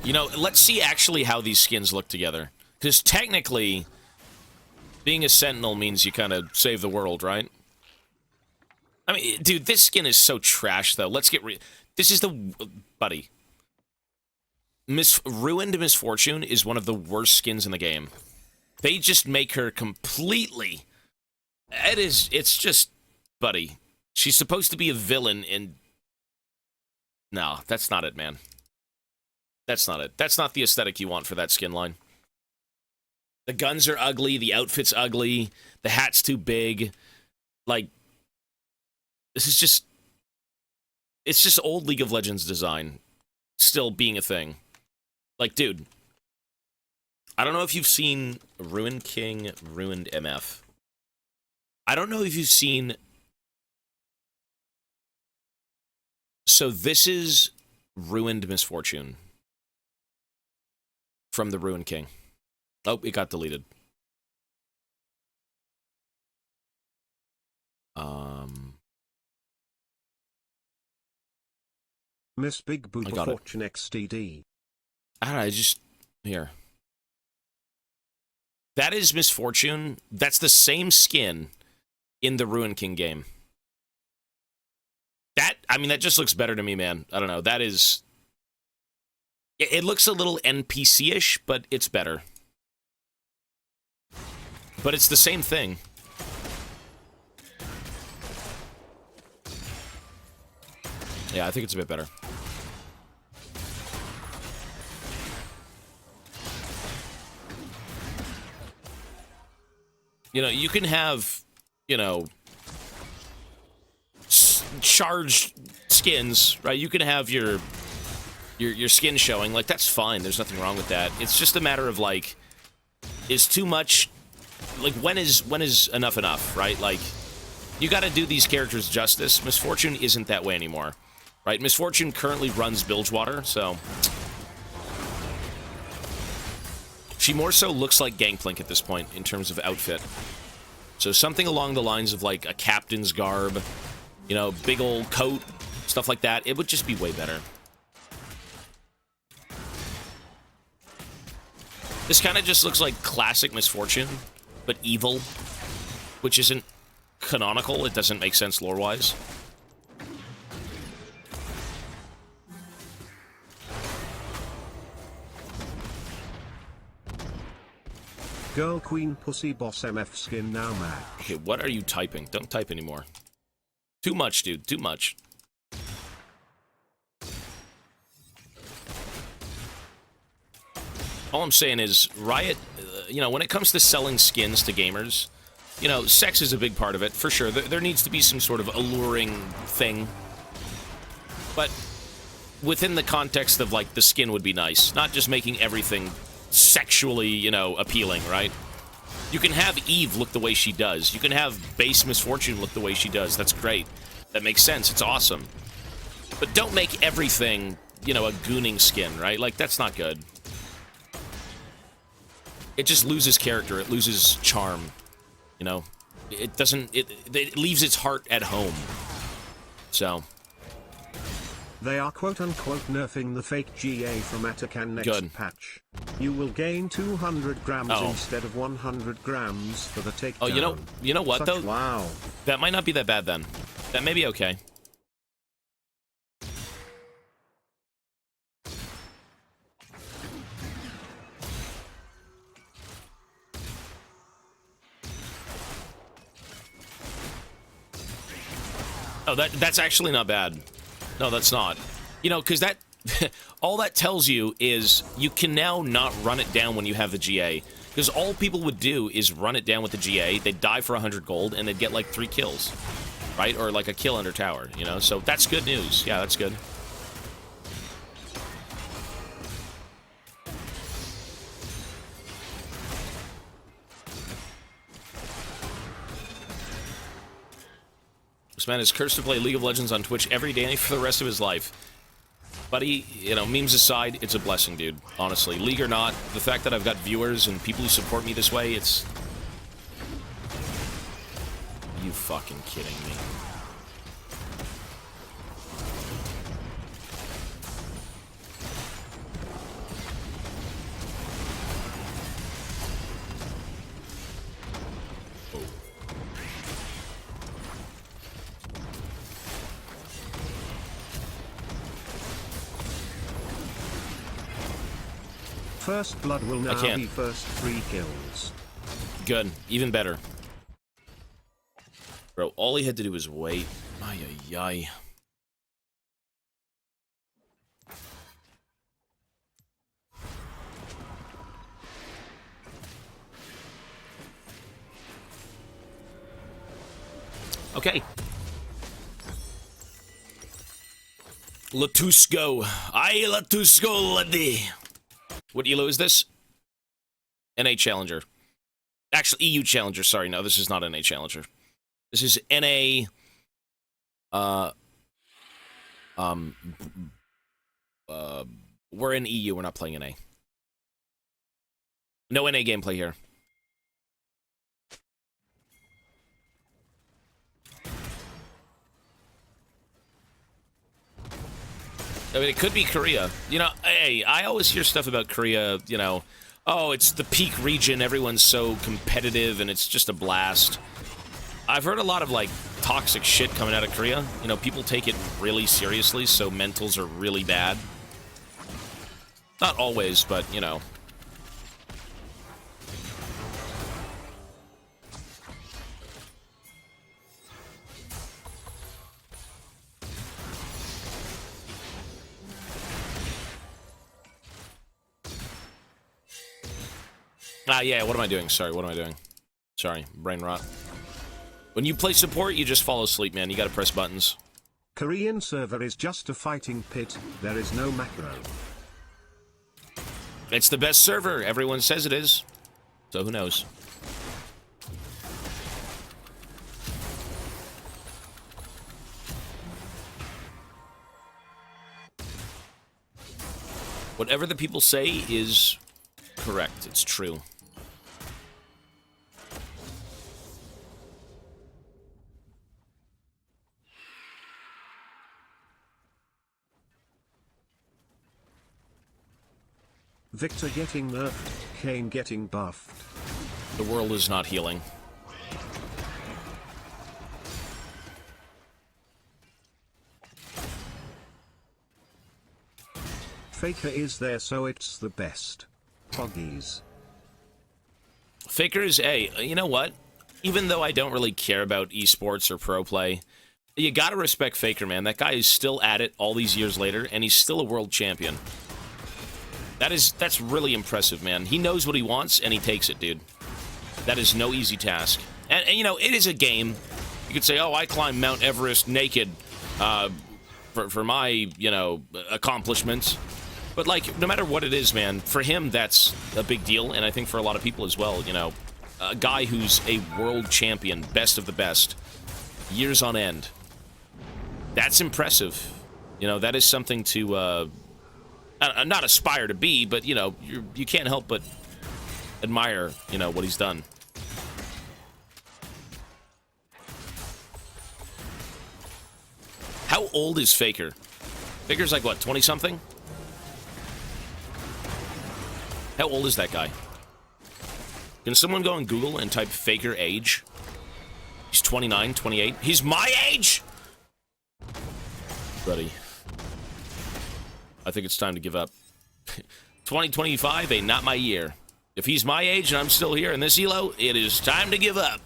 You know, let's see actually how these skins look together. Because technically, being a Sentinel means you kind of save the world, right? I mean, dude, this skin is so trash, though. Let's get this is the... Buddy. Ruined Misfortune is one of the worst skins in the game. They just make her completely... It's just... Buddy. She's supposed to be a villain, and... No, that's not it, man. That's not it. That's not the aesthetic you want for that skin line. The guns are ugly, the outfit's ugly, the hat's too big. Like... This is just... It's just old League of Legends design still being a thing. Like, dude, I don't know if you've seen Ruined King, Ruined MF. I don't know if you've seen... So this is Ruined Misfortune from the Ruined King. Oh, it got deleted. Miss Big Booba Fortune XDD. I don't know, here. That is Misfortune. That's the same skin in the Ruined King game. I mean, that just looks better to me, man. I don't know, that is... It looks a little NPC-ish, but it's better. But it's the same thing. Yeah, I think it's a bit better. You know, you can have, you know, charged skins, right? You can have your skin showing. Like, that's fine. There's nothing wrong with that. It's just a matter of, like, is too much... Like, when is enough, right? Like, you gotta do these characters justice. Misfortune isn't that way anymore, right? Misfortune currently runs Bilgewater, so... She more so looks like GANGPLANK at this point in terms of outfit. So something along the lines of, like, a captain's garb, you know, big old coat, stuff like that. It would just be way better. This kind of just looks like classic Misfortune, but evil, which isn't canonical. It doesn't make sense lore-wise. Girl Queen Pussy Boss MF skin now, man. Okay, what are you typing? Don't type anymore. Too much, dude. Too much. All I'm saying is, Riot, you know, when it comes to selling skins to gamers, you know, sex is a big part of it, for sure. There needs to be some sort of alluring thing. But within the context of, like, the skin would be nice. Not just making everything sexually, you know, appealing, right? You can have Eve look the way she does. You can have base Misfortune look the way she does. That's great. That makes sense. It's awesome. But don't make everything, you know, a gooning skin, right? Like, that's not good. It just loses character. It loses charm. You know? It doesn't... It leaves its heart at home. So... They are quote-unquote nerfing the fake GA from Atacan next patch. You will gain 200 grams instead of 100 grams for the takedown. Oh, you know what, though? Wow. That might not be that bad, then. That may be okay. Oh, that's actually not bad. No, that's not. You know, because that... all that tells you is you can now not run it down when you have the GA. Because all people would do is run it down with the GA, they'd die for 100 gold, and they'd get, like, 3 kills. Right? Or, like, a kill under tower, you know? So that's good news. Yeah, that's good. This man is cursed to play League of Legends on Twitch every day for the rest of his life. Buddy, you know, memes aside, it's a blessing, dude. Honestly, League or not, the fact that I've got viewers and people who support me this way, it's... You fucking kidding me. First blood will now be first 3 kills. Good. Even better. Bro, all he had to do was wait. Ay, ay, ay. Okay. Let's go. Let's go, lady. What ELO is this? NA Challenger. Actually, EU Challenger. Sorry, no, this is not NA Challenger. This is NA... we're in EU, we're not playing NA. No NA gameplay here. I mean, it could be Korea. You know, hey, I always hear stuff about Korea, you know, oh, it's the peak region, everyone's so competitive, and it's just a blast. I've heard a lot of, like, toxic shit coming out of Korea. You know, people take it really seriously, so mentals are really bad. Not always, but, you know. Yeah, what am I doing? Sorry, what am I doing? Sorry, brain rot. When you play support, you just fall asleep, man. You gotta press buttons. Korean server is just a fighting pit. There is no macro. It's the best server. Everyone says it is. So who knows? Whatever the people say is correct. It's true. Victor getting nerfed, Kane getting buffed. The world is not healing. Faker is there, so it's the best. Poggies. Faker is, hey, you know what? Even though I don't really care about esports or pro play, you gotta respect Faker, man. That guy is still at it all these years later, and he's still a world champion. That's really impressive, man. He knows what he wants, and he takes it, dude. That is no easy task. And you know, it is a game. You could say, oh, I climbed Mount Everest naked for my, you know, accomplishments. But, like, no matter what it is, man, for him, that's a big deal, and I think for a lot of people as well, you know. A guy who's a world champion, best of the best, years on end. That's impressive. You know, that is something to... not aspire to be, but, you know, you can't help but admire, you know, what he's done. How old is Faker? Faker's like, what, 20-something? How old is that guy? Can someone go on Google and type Faker age? He's 29, 28. He's my age? Buddy. I think it's time to give up. 2025 ain't not my year. If he's my age and I'm still here in this elo, it is time to give up.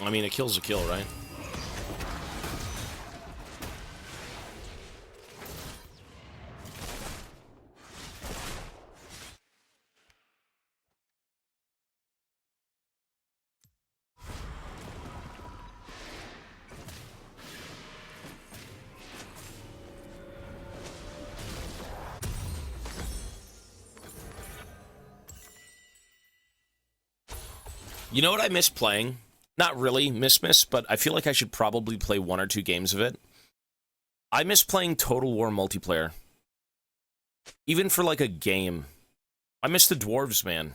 I mean, a kill's a kill, right? You know what I miss playing? Not really miss, but I feel like I should probably play 1 or 2 games of it. I miss playing Total War multiplayer. Even for, like, a game. I miss the dwarves, man.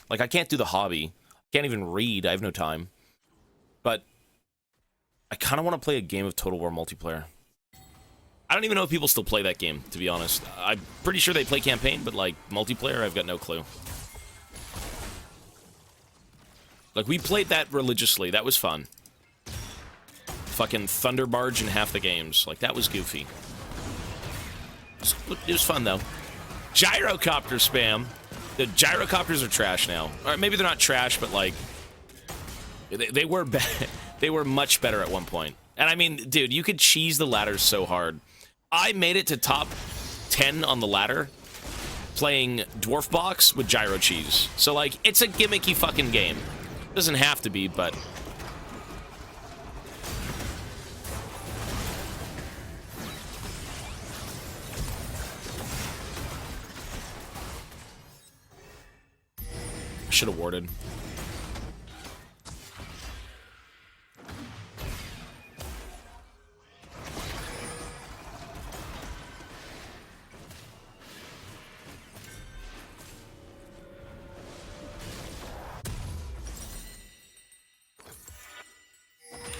Like, I can't do the hobby. I can't even read. I have no time. But I kind of want to play a game of Total War multiplayer. I don't even know if people still play that game, to be honest. I'm pretty sure they play campaign, but, like, multiplayer, I've got no clue. Like, we played that religiously. That was fun. Fucking Thunder Barge in half the games. Like, that was goofy. It was fun, though. Gyrocopter spam. The gyrocopters are trash now. Or maybe they're not trash, but, like, they were they were much better at one point. And, I mean, dude, you could cheese the ladders so hard. I made it to top 10 on the ladder playing Dwarf Box with Gyro Cheese. So, like, it's a gimmicky fucking game. Doesn't have to be, but... I should have warded.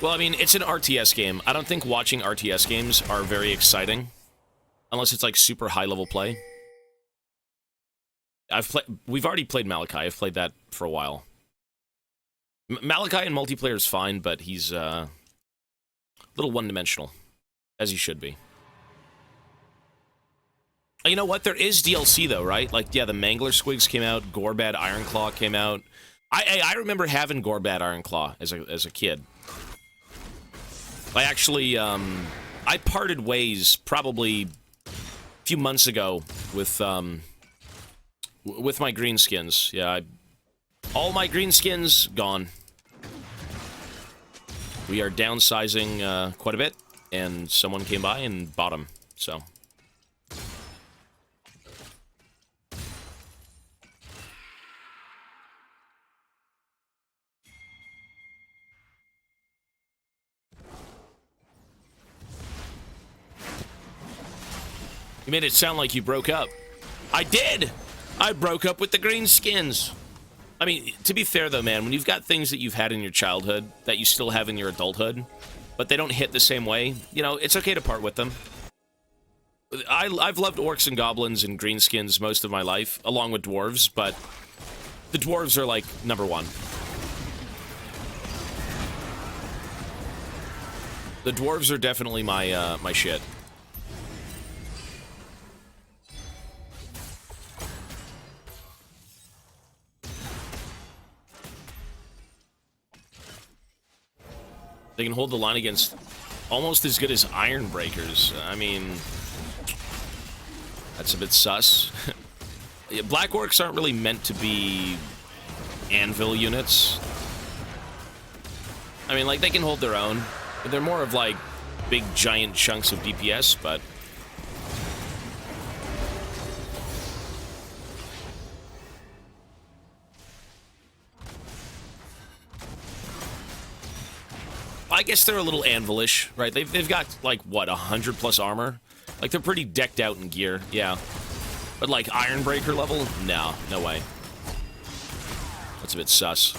Well, I mean, it's an RTS game. I don't think watching RTS games are very exciting. Unless it's, like, super high-level play. We've already played Malachi. I've played that for a while. Malachi in multiplayer is fine, but he's, a little one-dimensional. As he should be. You know what? There is DLC, though, right? Like, yeah, the Mangler Squigs came out. Gorbad Ironclaw came out. I remember having Gorbad Ironclaw as a kid. I actually, I parted ways probably a few months ago with my greenskins. Yeah, all my greenskins gone. We are downsizing quite a bit, and someone came by and bought them, so... You made it sound like you broke up. I did! I broke up with the greenskins. I mean, to be fair though, man, when you've got things that you've had in your childhood that you still have in your adulthood, but they don't hit the same way, you know, it's okay to part with them. I've loved orcs and goblins and greenskins most of my life, along with dwarves, but the dwarves are, like, number one. The dwarves are definitely my, my shit. They can hold the line against almost as good as Iron Breakers. I mean, that's a bit sus. Black Orcs aren't really meant to be anvil units. I mean, like, they can hold their own. But they're more of, like, big, giant chunks of DPS, but... I guess they're a little anvilish, right? They've got, like, what, 100+ armor? Like, they're pretty decked out in gear, yeah. But, like, Ironbreaker level? No, no way. That's a bit sus.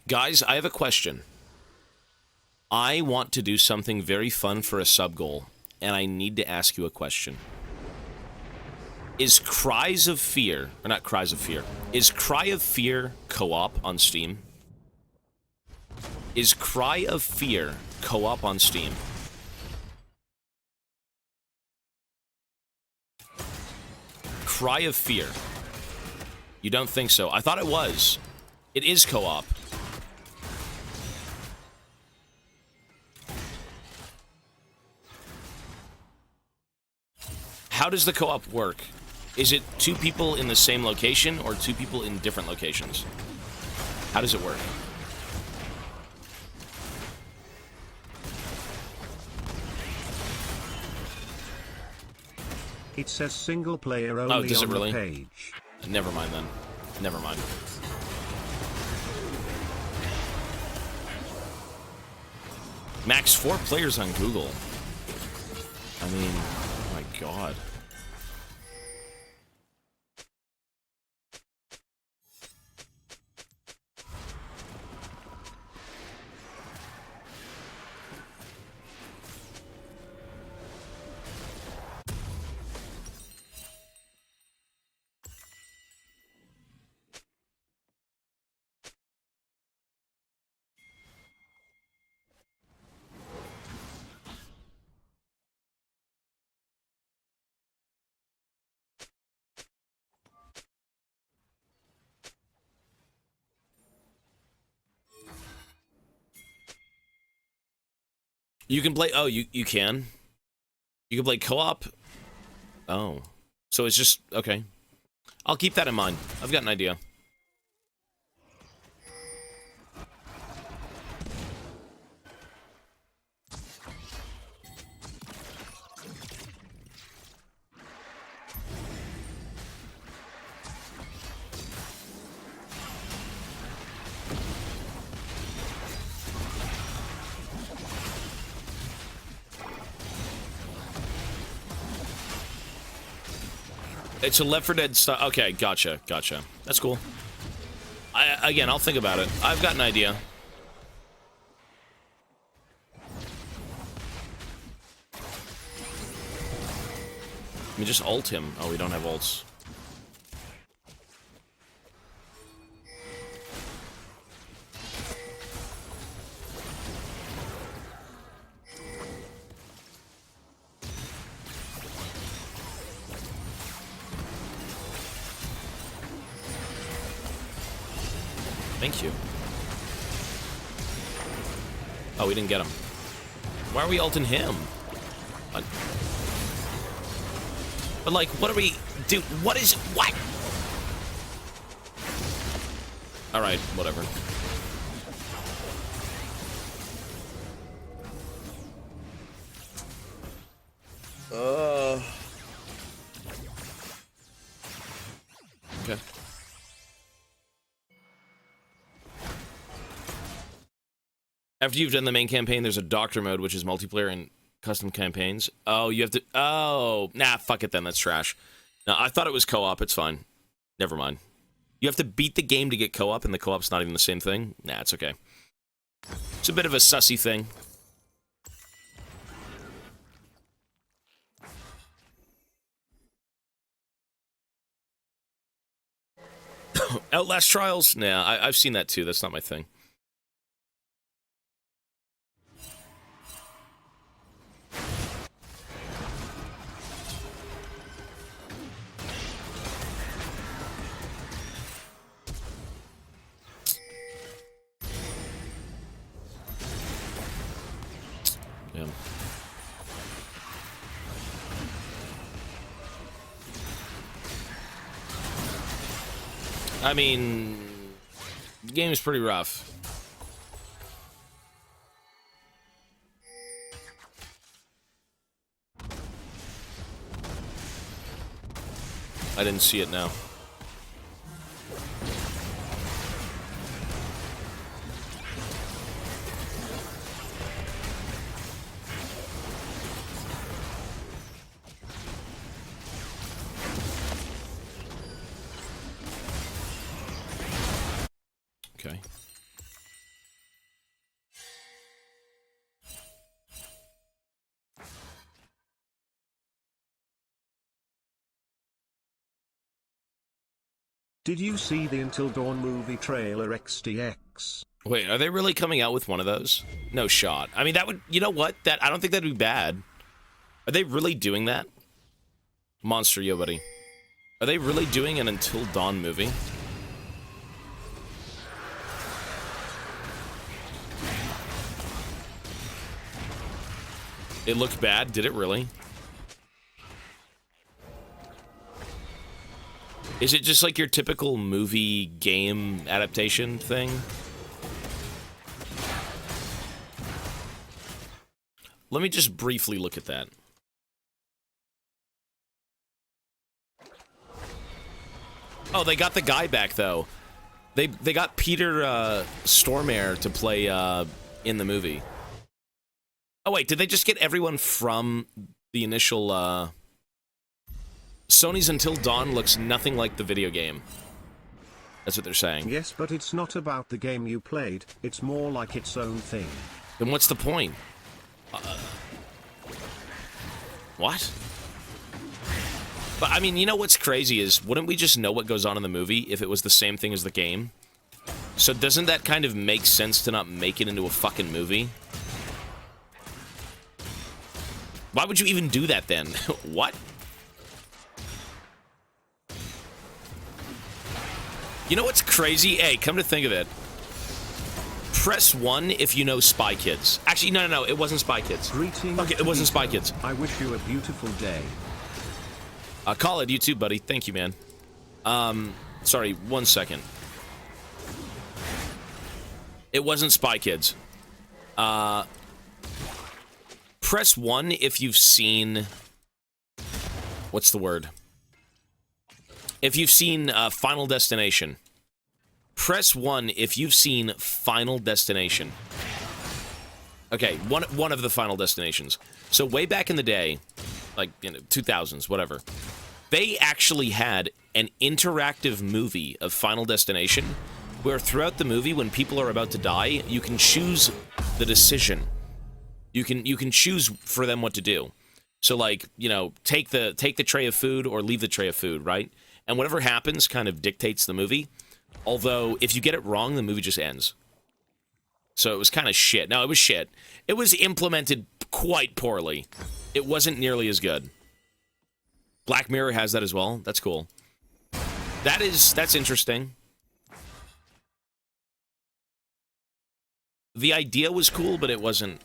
Guys, I have a question. I want to do something very fun for a sub goal, and I need to ask you a question. Is Cries of Fear, or not Cries of Fear, is Cry of Fear co-op on Steam? Is Cry of Fear co-op on Steam? Cry of Fear. You don't think so? I thought it was. It is co-op. how does the co-op work? Is it 2 people in the same location or 2 people in different locations? How does it work? It says single player only does it on really? the page. Never mind then. Never mind. Max 4 players on Google. I mean, oh my god. You can play... Oh, you can? You can play co-op? Oh. So it's just... Okay. I'll keep that in mind. I've got an idea. It's a Left 4 Dead style. Okay, gotcha. That's cool. Again, I'll think about it. I've got an idea. Let me just ult him. Oh, we don't have ults. Thank you. Oh, we didn't get him. Why are we ulting him? But like, what are we... Dude, what is... What? Alright, whatever. Okay. After you've done the main campaign, there's a doctor mode, which is multiplayer and custom campaigns. Oh, you have to... Oh, nah, fuck it then. That's trash. No, I thought it was co-op. It's fine. Never mind. You have to beat the game to get co-op, and the co-op's not even the same thing? Nah, it's okay. It's a bit of a sussy thing. Outlast Trials? Nah, I've seen that too. That's not my thing. Yeah. I mean, the game is pretty rough. I didn't see it now. Okay. Did you see the Until Dawn movie trailer XTX? Wait, are they really coming out with one of those? No shot. I mean, that would... You know what? That I don't think that'd be bad. Are they really doing that? Monster Yo Buddy. Are they really doing an Until Dawn movie? It looked bad. Did it really? Is it just like your typical movie game adaptation thing? Let me just briefly look at that. Oh, they got the guy back, though. They got Peter Stormare to play in the movie. Oh, wait, did they just get everyone from the initial... Sony's Until Dawn looks nothing like the video game. That's what they're saying. Yes, but it's not about the game you played. It's more like its own thing. Then what's the point? What? But, I mean, you know what's crazy is, wouldn't we just know what goes on in the movie if it was the same thing as the game? So doesn't that kind of make sense to not make it into a fucking movie? Why would you even do that then? What? You know what's crazy? Hey, come to think of it. Press 1 if you know Spy Kids. Actually, no, it wasn't Spy Kids. Okay, it wasn't Spy Kids. I wish you a beautiful day. Call it, you too, buddy. Thank you, man. Sorry, 1 second. It wasn't Spy Kids. Press 1 if you've seen... What's the word? If you've seen Final Destination. Press 1 if you've seen Final Destination. Okay, one of the Final Destinations. So way back in the day, like, you know, 2000s, whatever, they actually had an interactive movie of Final Destination where throughout the movie, when people are about to die, you can choose the decision. You can choose for them what to do. So, like, you know, take the tray of food or leave the tray of food, right? And whatever happens kind of dictates the movie. Although, if you get it wrong, the movie just ends. So it was kind of shit. No, it was shit. It was implemented quite poorly. It wasn't nearly as good. Black Mirror has that as well. That's cool. That's interesting. The idea was cool, but it wasn't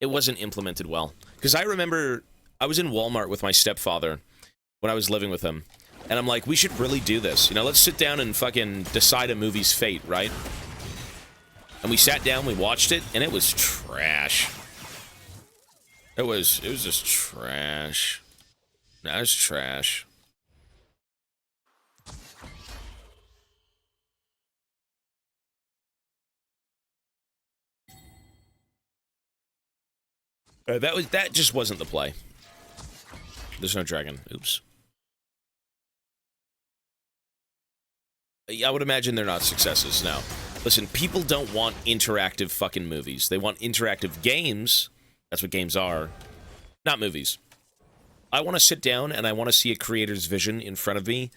implemented well. Because I remember I was in Walmart with my stepfather when I was living with him. And I'm like, we should really do this. You know, let's sit down and fucking decide a movie's fate, right? And we sat down, we watched it, and it was trash. It was just trash. That was trash. That just wasn't the play. There's no dragon. Oops. I would imagine they're not successes, no. Listen, people don't want interactive fucking movies. They want interactive games. That's what games are. Not movies. I want to sit down and I want to see a creator's vision in front of me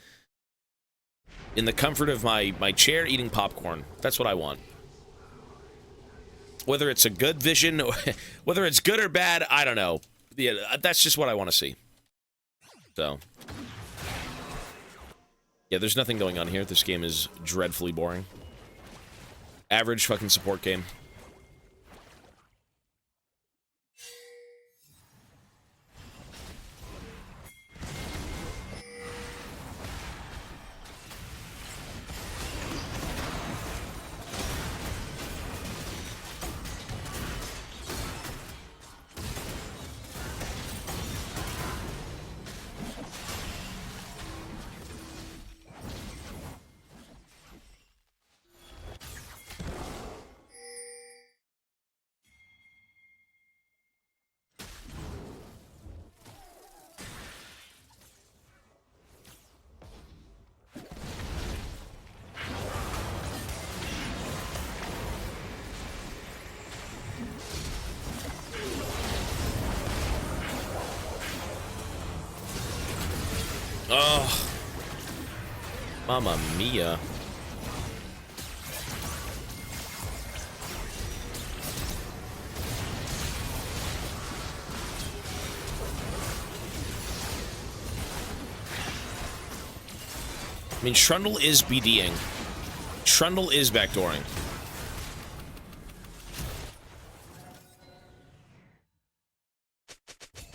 in the comfort of my chair eating popcorn. That's what I want. Whether it's a good vision, or whether it's good or bad, I don't know. Yeah, that's just what I want to see. So... yeah, there's nothing going on here. This game is dreadfully boring. Average fucking support game. Oh, Mamma mia. I mean, Trundle is BDing. Trundle is backdooring.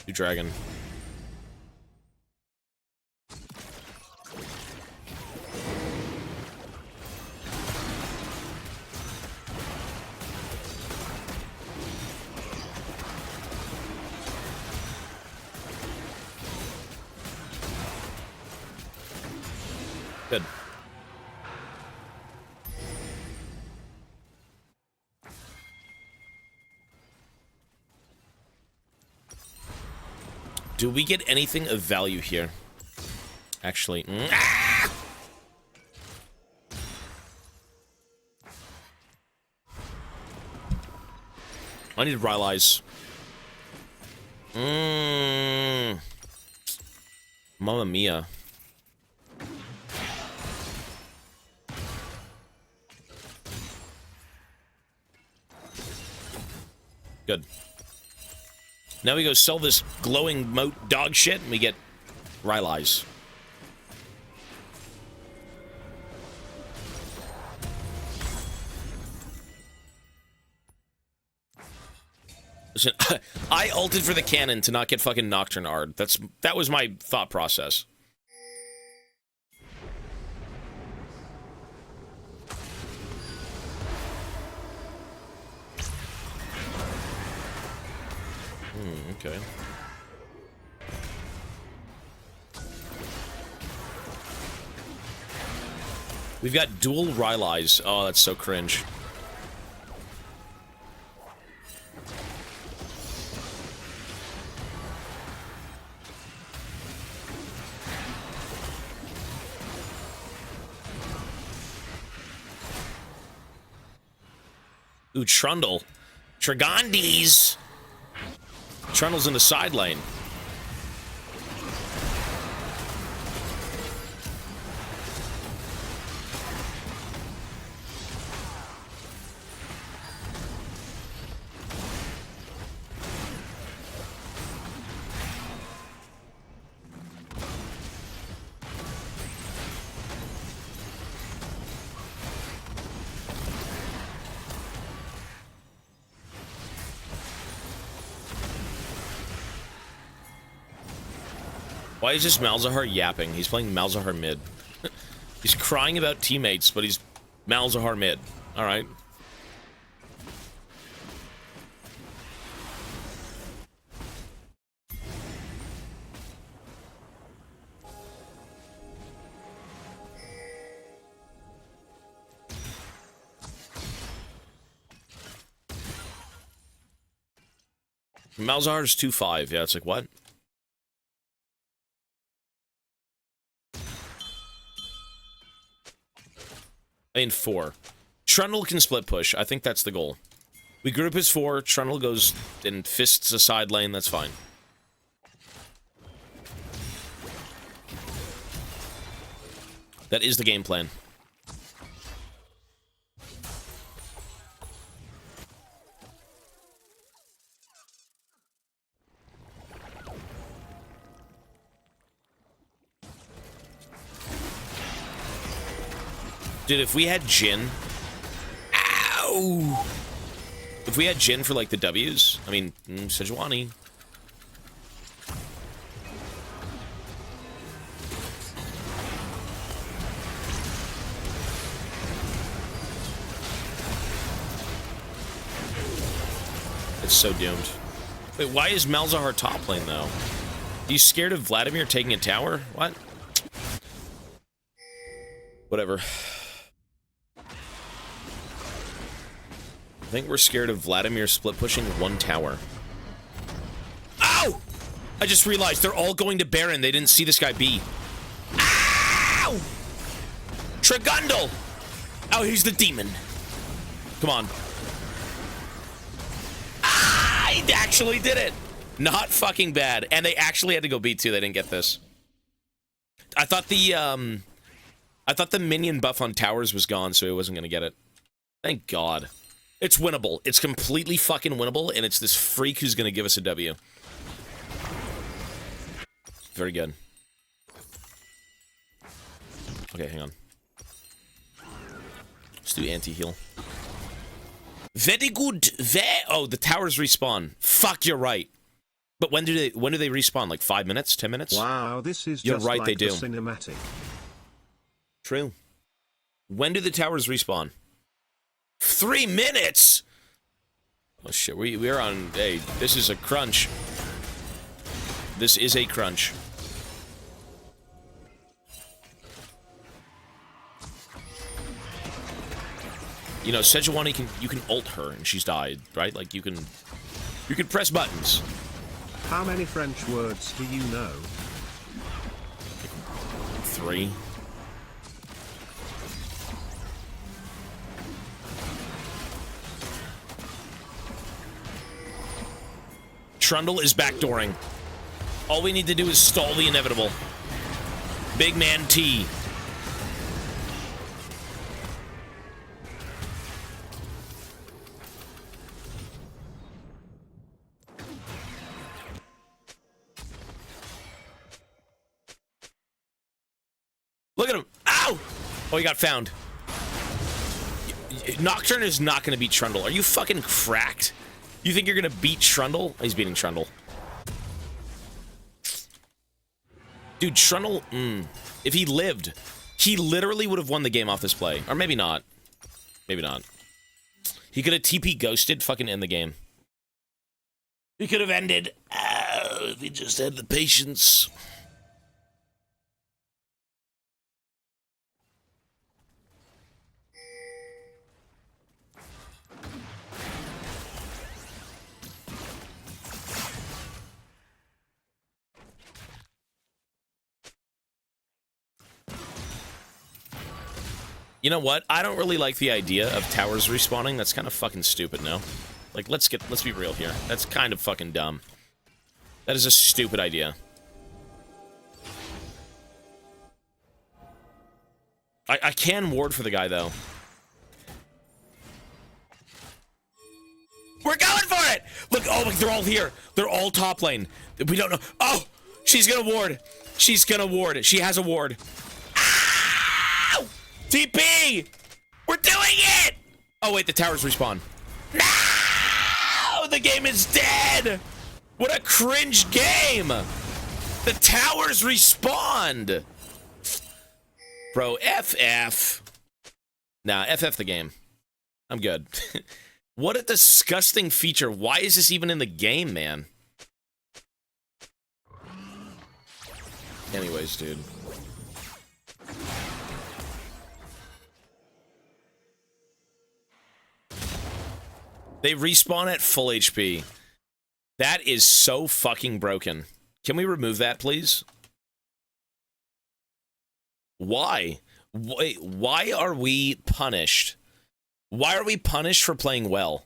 You dragon. Good. Do we get anything of value here? Actually. Ah! I need Rylai's. Mamma mia. Good. Now we go sell this glowing moat dog shit, and we get Rylai's. Listen, I ulted for the cannon to not get fucking Nocturne Ard. That was my thought process. Okay. We've got dual Rylai's. Oh, that's so cringe. Ooh, Trundle. Tragondis! Trundle's in the side lane. Why is just Malzahar yapping? He's playing Malzahar mid. He's crying about teammates, but he's Malzahar mid. Alright. Malzahar's 2-5. Yeah, it's like, what? I mean, 4. Trundle can split push. I think that's the goal. We group as 4. Trundle goes and fists a side lane. That's fine. That is the game plan. Dude, if we had Jhin... Ow! If we had Jhin for, like, the W's... I mean, Sejuani. It's so doomed. Wait, why is Malzahar top lane, though? Are you scared of Vladimir taking a tower? What? Whatever. I think we're scared of Vladimir split pushing 1 tower. Ow! I just realized they're all going to Baron. They didn't see this guy B. Ow! Tragundle! Oh, he's the demon. Come on. I actually did it! Not fucking bad. And they actually had to go B2. They didn't get this. I thought the minion buff on towers was gone, so he wasn't gonna get it. Thank God. It's winnable. It's completely fucking winnable, and it's this freak who's gonna give us a W. Very good. Okay, hang on. Let's do anti-heal. Very good. Oh, the towers respawn. Fuck, you're right. But when do they respawn? Like 5 minutes? 10 minutes? Wow, this is you're just right, like they do. Cinematic. True. When do the towers respawn? 3 minutes? Oh shit, we're on... Hey, this is a crunch. This is a crunch. You know, Sejuani you can ult her and she's died, right? Like you can press buttons. How many French words do you know? 3. Trundle is backdooring. All we need to do is stall the inevitable. Big man T. Look at him. Ow! Oh, he got found. Nocturne is not going to beat Trundle. Are you fucking cracked? You think you're going to beat Trundle? Oh, he's beating Trundle. Dude, Trundle, if he lived, he literally would have won the game off this play. Or maybe not. Maybe not. He could have TP ghosted, fucking end the game. He could have ended. If he just had the patience. You know what? I don't really like the idea of towers respawning. That's kind of fucking stupid, no? Like, let's be real here. That's kind of fucking dumb. That is a stupid idea. I can ward for the guy, though. We're going for it! Look, oh, look, they're all here. They're all top lane. We don't know. Oh! She's gonna ward. She's gonna ward. She has a ward. TP! We're doing it! Oh, wait, the towers respawn. No! The game is dead! What a cringe game! The towers respawned! Bro, FF. Nah, FF the game. I'm good. What a disgusting feature. Why is this even in the game, man? Anyways, dude. They respawn at full HP. That is so fucking broken. Can we remove that, please? Why? Wait, why are we punished? Why are we punished for playing well?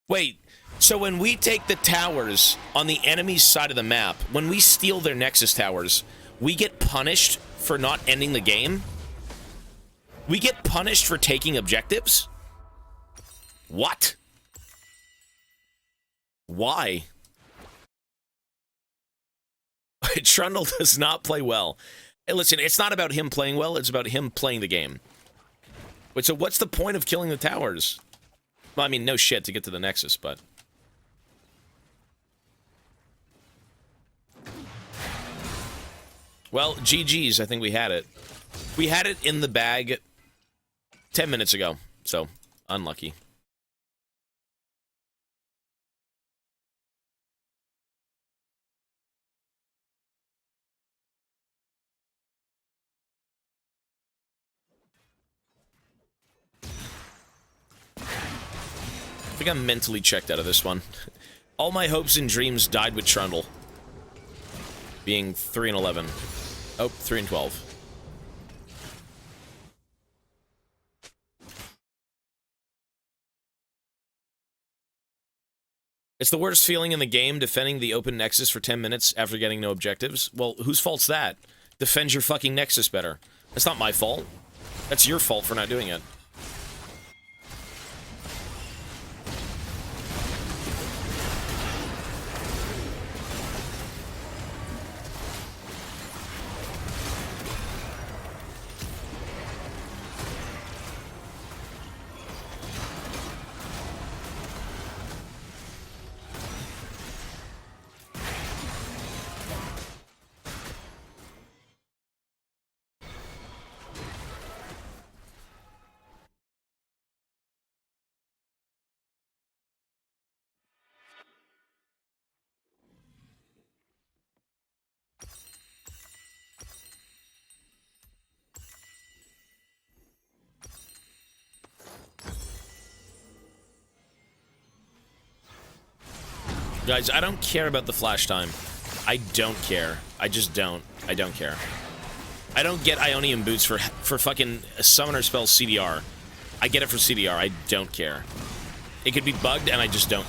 Wait, so when we take the towers on the enemy's side of the map, when we steal their Nexus towers, we get punished for not ending the game? We get punished for taking objectives? What? Why? Trundle does not play well. Hey, listen, it's not about him playing well, it's about him playing the game. Wait, so what's the point of killing the towers? Well, I mean, no shit to get to the Nexus, but... Well, GG's, I think we had it. We had it in the bag 10 minutes ago, so unlucky. I think I'm mentally checked out of this one. All my hopes and dreams died with Trundle. Being 3 and 11. Oh, 3 and 12. It's the worst feeling in the game, defending the open Nexus for 10 minutes after getting no objectives. Well, whose fault's that? Defend your fucking Nexus better. That's not my fault. That's your fault for not doing it. Guys, I don't care about the flash time. I don't care. I just don't. I don't care. I don't get Ionian Boots for fucking summoner spell CDR. I get it for CDR. I don't care. It could be bugged, and I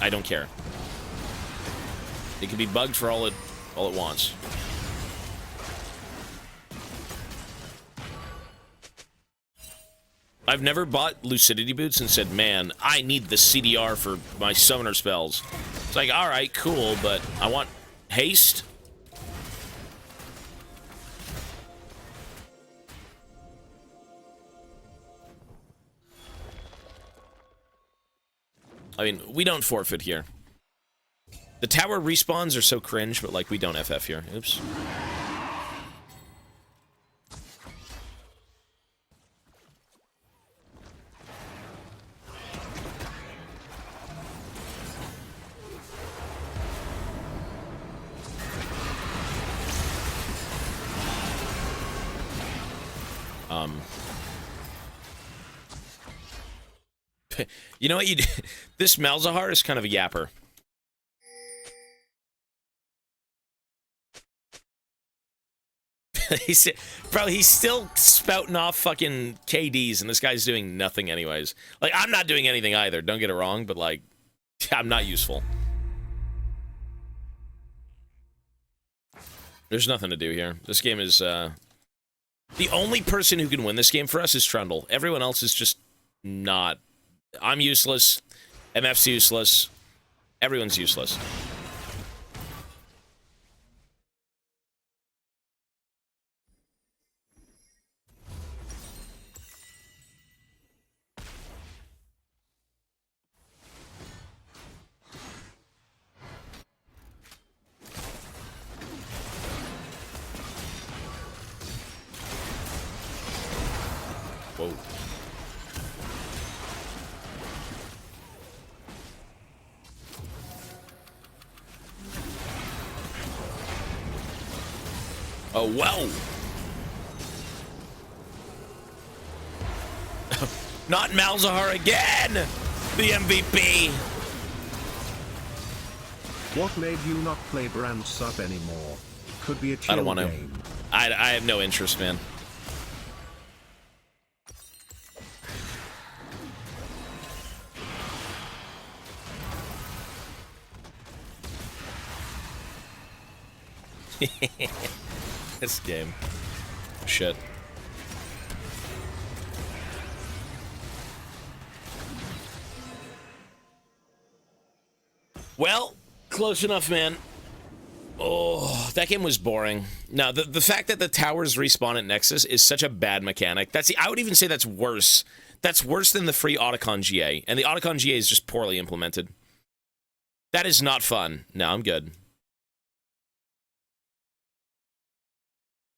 don't care. It could be bugged for all it wants. I've never bought Lucidity Boots and said, man, I need the CDR for my summoner spells. It's like, alright, cool, but I want haste? I mean, we don't forfeit here. The tower respawns are so cringe, but, like, we don't FF here. Oops. You know what you do? This Malzahar is kind of a yapper. Bro, he's still spouting off fucking KDs, and this guy's doing nothing anyways. Like, I'm not doing anything either, don't get it wrong, but, like, I'm not useful. There's nothing to do here. This game is, the only person who can win this game for us is Trundle. Everyone else is just not... I'm useless. MF's useless. Everyone's useless. Whoa. Oh, wow! Not Malzahar again! The MVP! What made you not play brand sub anymore? Could be a chill I don't want to. game. I have no interest, man. This game. Shit. Well, close enough, man. Oh, that game was boring. Now, the fact that the towers respawn at Nexus is such a bad mechanic. I would even say that's worse. That's worse than the free Otacon GA. And the Otacon GA is just poorly implemented. That is not fun. No, I'm good.